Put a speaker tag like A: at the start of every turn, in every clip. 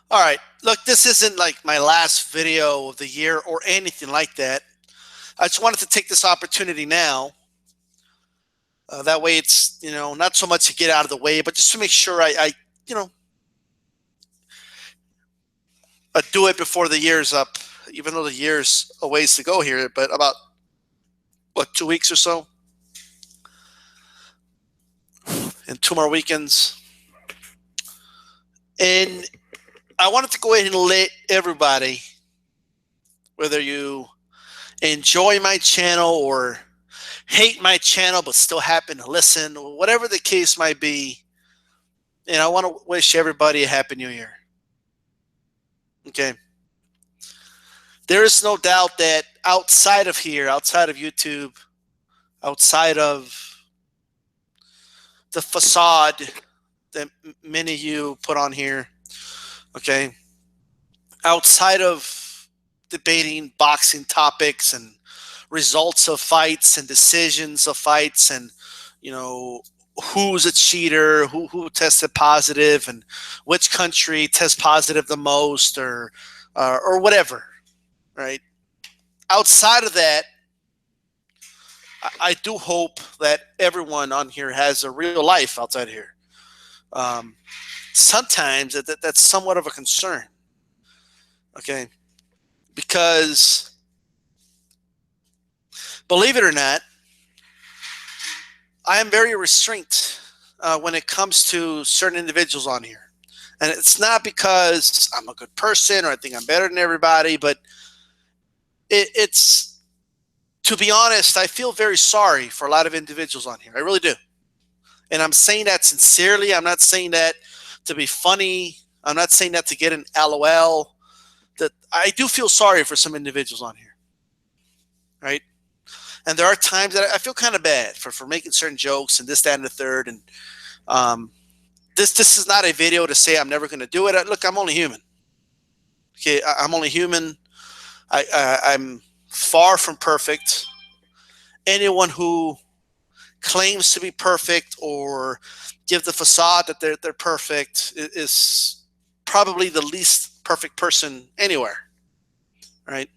A: All right. Look, this isn't like my last video of the year or anything like that. I just wanted to take this opportunity now. That way, it's not so much to get out of the way, but just to make sure I you know, do it before the year's up. Even though the year's a ways to go here, but about what 2 weeks or so, and two more weekends. And I wanted to go ahead and let everybody, whether you enjoy my channel or hate my channel but still happen to listen, whatever the case might be, and I want to wish everybody a happy new year. Okay. There is no doubt that outside of here, outside of YouTube, outside of the facade that many of you put on here, okay, outside of debating boxing topics and results of fights and decisions of fights and you know who's a cheater, who tested positive, and which country tests positive the most, or whatever, right? Outside of that, I do hope that everyone on here has a real life outside here. Um, Sometimes that's somewhat of a concern, okay? Because believe it or not, I am very restrained when it comes to certain individuals on here. And it's not because I'm a good person or I think I'm better than everybody, but it's, to be honest, I feel very sorry for a lot of individuals on here. I really do. And I'm saying that sincerely. I'm not saying that to be funny. I'm not saying that to get an LOL. That I do feel sorry for some individuals on here, right? And there are times that I feel kind of bad for making certain jokes and this, that, and the third. And um, this is not a video to say I'm never going to do it. Look, I'm only human. Okay, I'm only human. I'm far from perfect. Anyone who claims to be perfect or give the facade that they're perfect is probably the least perfect person anywhere, right?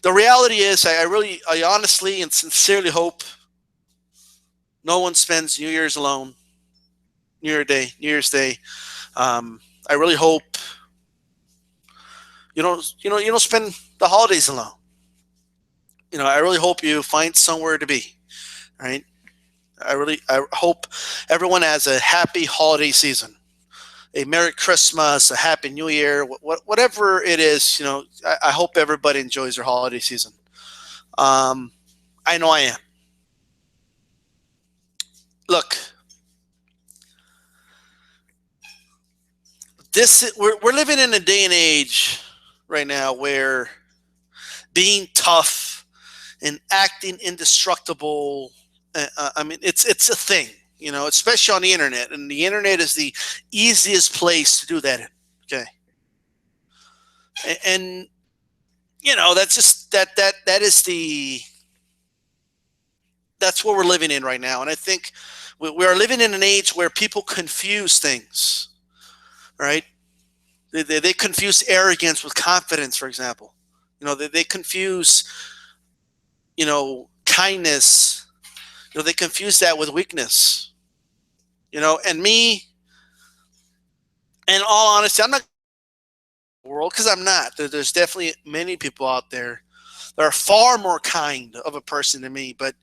A: The reality is, I honestly and sincerely hope no one spends New Year's alone, New Year's Day. I really hope you don't spend the holidays alone. I really hope you find somewhere to be, right? I hope everyone has a happy holiday season, a Merry Christmas, a Happy New Year, whatever it is. I hope everybody enjoys their holiday season. Um, I know I am. Look, we're living in a day and age right now where being tough and acting indestructible. I mean, it's a thing, especially on the internet, and the internet is the easiest place to do that in. Okay, and that's just that is that's what we're living in right now, and I think we are living in an age where people confuse things, right? They confuse arrogance with confidence, for example. They confuse kindness. They confuse that with weakness. And me, in all honesty, I'm not world, because I'm not. There's definitely many people out there that are far more kind of a person than me, but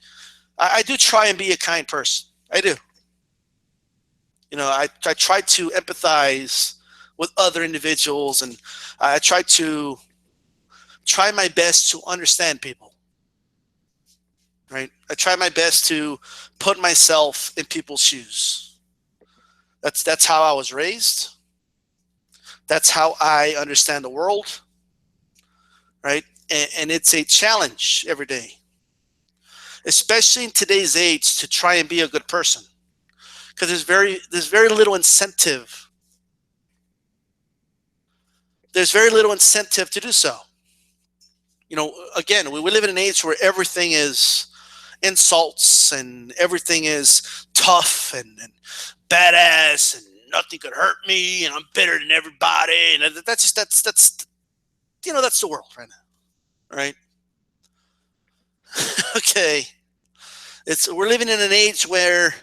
A: I do try and be a kind person. I do. I try to empathize with other individuals, and I try my best to understand people. Right? I try my best to put myself in people's shoes. That's how I was raised. That's how I understand the world. Right? And it's a challenge every day, especially in today's age, to try and be a good person, because there's very little incentive. There's very little incentive to do so. Again, we live in an age where everything is insults and everything is tough and badass and nothing could hurt me and I'm better than everybody. And that's that's the world right now, right? Okay, we're living in an age where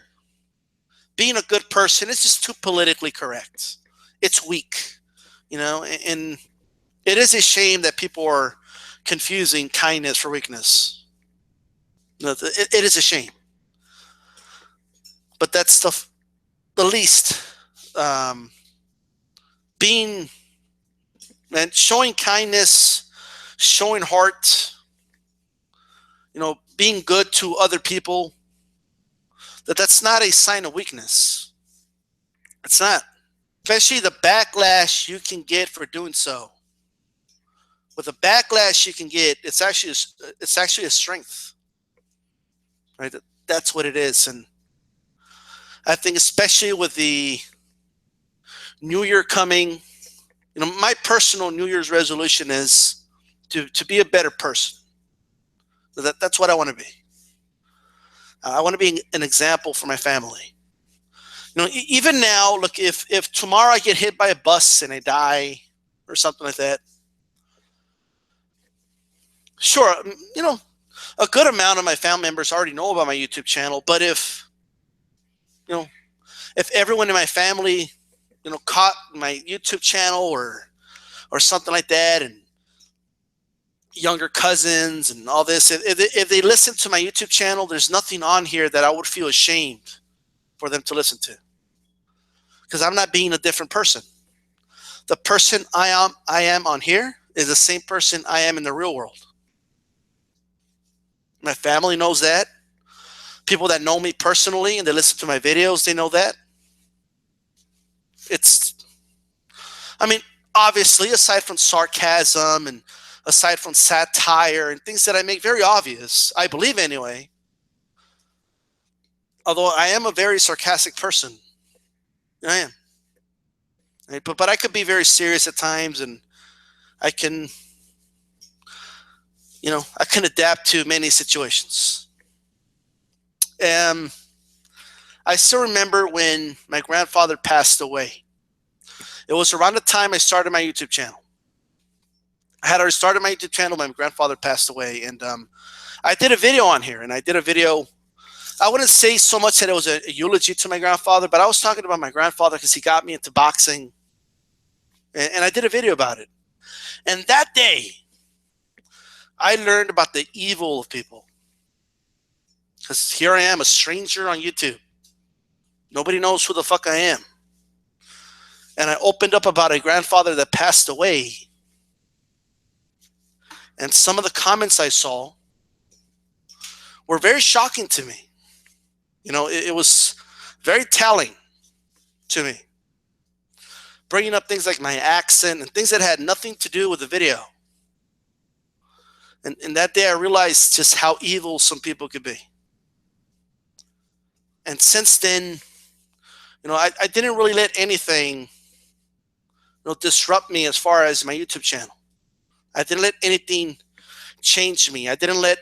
A: being a good person is just too politically correct. It's weak, and it is a shame that people are confusing kindness for weakness. It is a shame, but that's the least. Um, being and showing kindness, showing heart, being good to other people. That's not a sign of weakness. It's not. Especially the backlash you can get for doing so. With the backlash you can get, it's actually a strength, right? That's what it is, and I think especially with the New Year coming, my personal New Year's resolution is to be a better person. That's what I want to be. I want to be an example for my family. Even now, look, if tomorrow I get hit by a bus and I die or something like that, sure, a good amount of my family members already know about my YouTube channel. But if everyone in my family, caught my YouTube channel or something like that, and younger cousins and all this, if they listen to my YouTube channel, there's nothing on here that I would feel ashamed for them to listen to, because I'm not being a different person. The person I am on here is the same person I am in the real world. My family knows that. People that know me personally and they listen to my videos, they know that. Obviously, aside from sarcasm and aside from satire and things that I make very obvious, I believe anyway, although I am a very sarcastic person, I am. Right? But I could be very serious at times, and I can adapt to many situations. I still remember when my grandfather passed away. It was around the time I started my YouTube channel. I had already started my YouTube channel when my grandfather passed away, and I did a video on here, and I did a video. I wouldn't say so much that it was a eulogy to my grandfather, but I was talking about my grandfather because he got me into boxing, and I did a video about it. And that day, I learned about the evil of people. Because here I am, a stranger on YouTube. Nobody knows who the fuck I am. And I opened up about a grandfather that passed away. And some of the comments I saw were very shocking to me. It was very telling to me. Bringing up things like my accent and things that had nothing to do with the video. And that day I realized just how evil some people could be. And since then, I didn't really let anything disrupt me as far as my YouTube channel. I didn't let anything change me. I didn't let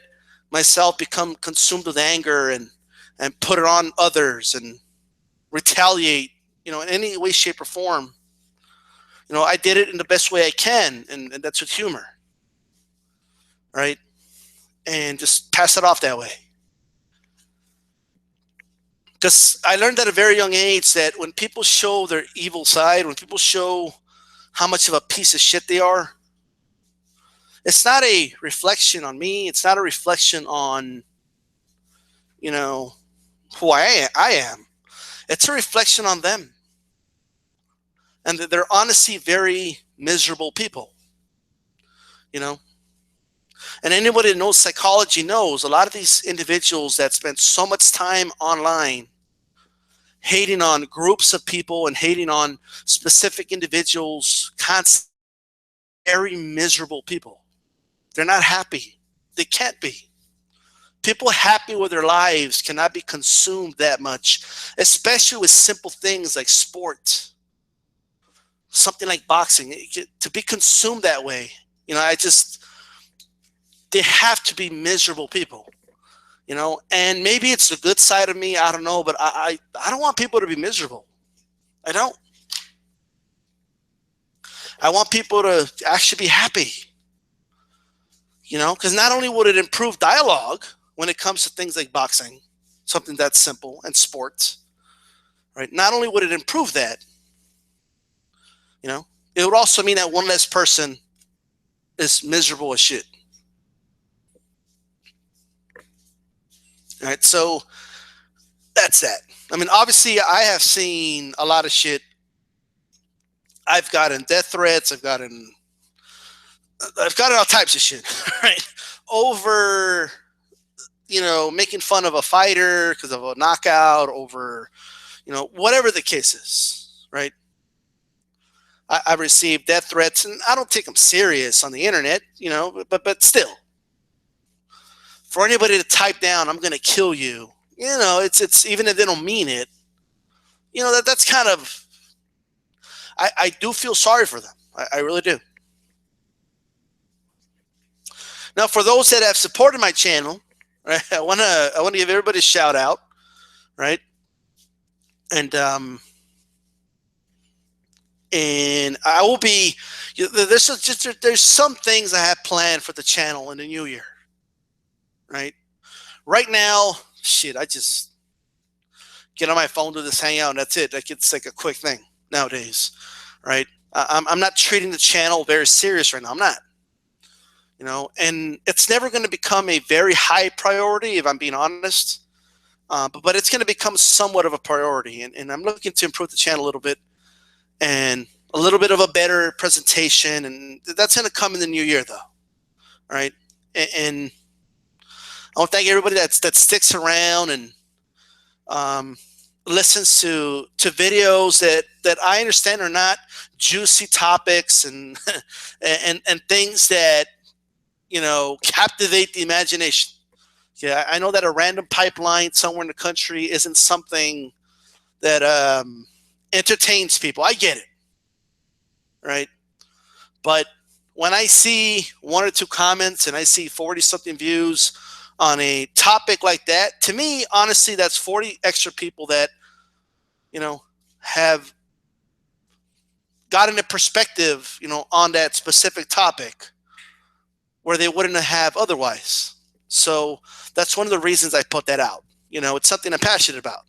A: myself become consumed with anger and put it on others and retaliate, in any way, shape, or form. I did it in the best way I can, and that's with humor, right? And just pass it off that way. Because I learned at a very young age that when people show their evil side, when people show how much of a piece of shit they are, it's not a reflection on me. It's not a reflection on, who I am. It's a reflection on them. And that they're honestly very miserable people, And anybody that knows psychology knows a lot of these individuals that spend so much time online hating on groups of people and hating on specific individuals, constantly very miserable people. They're not happy. They can't be. People happy with their lives cannot be consumed that much, especially with simple things like sport, something like boxing. To be consumed that way, they have to be miserable people. and maybe it's the good side of me. I don't know, but I don't want people to be miserable. I don't. I want people to actually be happy, because not only would it improve dialogue when it comes to things like boxing, something that's simple, and sports, right? Not only would it improve that, it would also mean that one less person is miserable as shit. All right, so that's that. I mean, obviously, I have seen a lot of shit. I've gotten death threats. I've gotten all types of shit, right? Over, making fun of a fighter because of a knockout, over, whatever the case is, right? I received death threats, and I don't take them serious on the internet, but still, for anybody to type down, "I'm going to kill you," it's even if they don't mean it, that's kind of, I do feel sorry for them. I really do. Now, for those that have supported my channel, right, I want to give everybody a shout out, right? And I will be, there's some things I have planned for the channel in the new year, right? Right now, shit, I just get on my phone, do this hangout, and that's it. Like, it's like a quick thing nowadays, right? I'm not treating the channel very serious right now. I'm not, and it's never going to become a very high priority, if I'm being honest. But it's going to become somewhat of a priority, and I'm looking to improve the channel a little bit, and a little bit of a better presentation, and that's going to come in the new year, though. All right, and I want to thank everybody that sticks around and listens to videos that I understand are not juicy topics and and things that captivate the imagination. Yeah, I know that a random pipeline somewhere in the country isn't something that entertains people. I get it, right? But when I see 1 or 2 comments and I see 40-something views on a topic like that, to me, honestly, that's 40 extra people that, have gotten a perspective, on that specific topic where they wouldn't have otherwise. So that's one of the reasons I put that out. It's something I'm passionate about.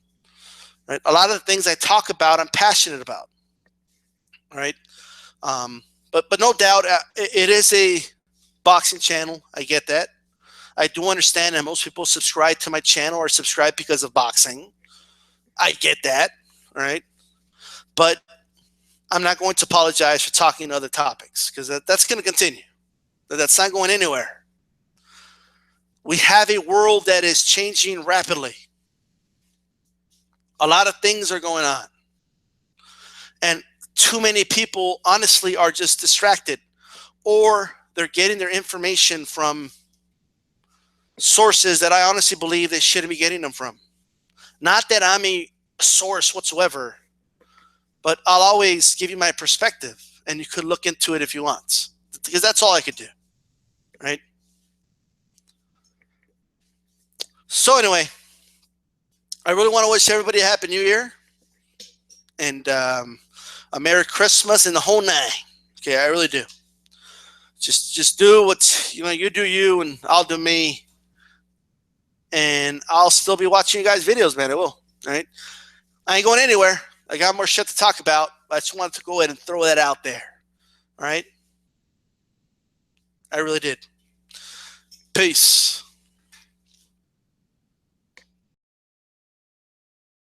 A: Right? A lot of the things I talk about, I'm passionate about. Right? But no doubt, it is a boxing channel. I get that. I do understand that most people subscribe to my channel or subscribe because of boxing. I get that. Right? But I'm not going to apologize for talking other topics, because that's going to continue. That's not going anywhere. We have a world that is changing rapidly. A lot of things are going on. And too many people, honestly, are just distracted, or they're getting their information from sources that I honestly believe they shouldn't be getting them from. Not that I'm a source whatsoever, but I'll always give you my perspective, and you could look into it if you want, because that's all I could do, right? So anyway, I really want to wish everybody a Happy New Year and a Merry Christmas and the whole nine. Okay, I really do. Just do what you do you, and I'll do me, and I'll still be watching you guys' videos, man. I will. All right, I ain't going anywhere. I got more shit to talk about. I just wanted to go ahead and throw that out there. All right, I really did. Peace.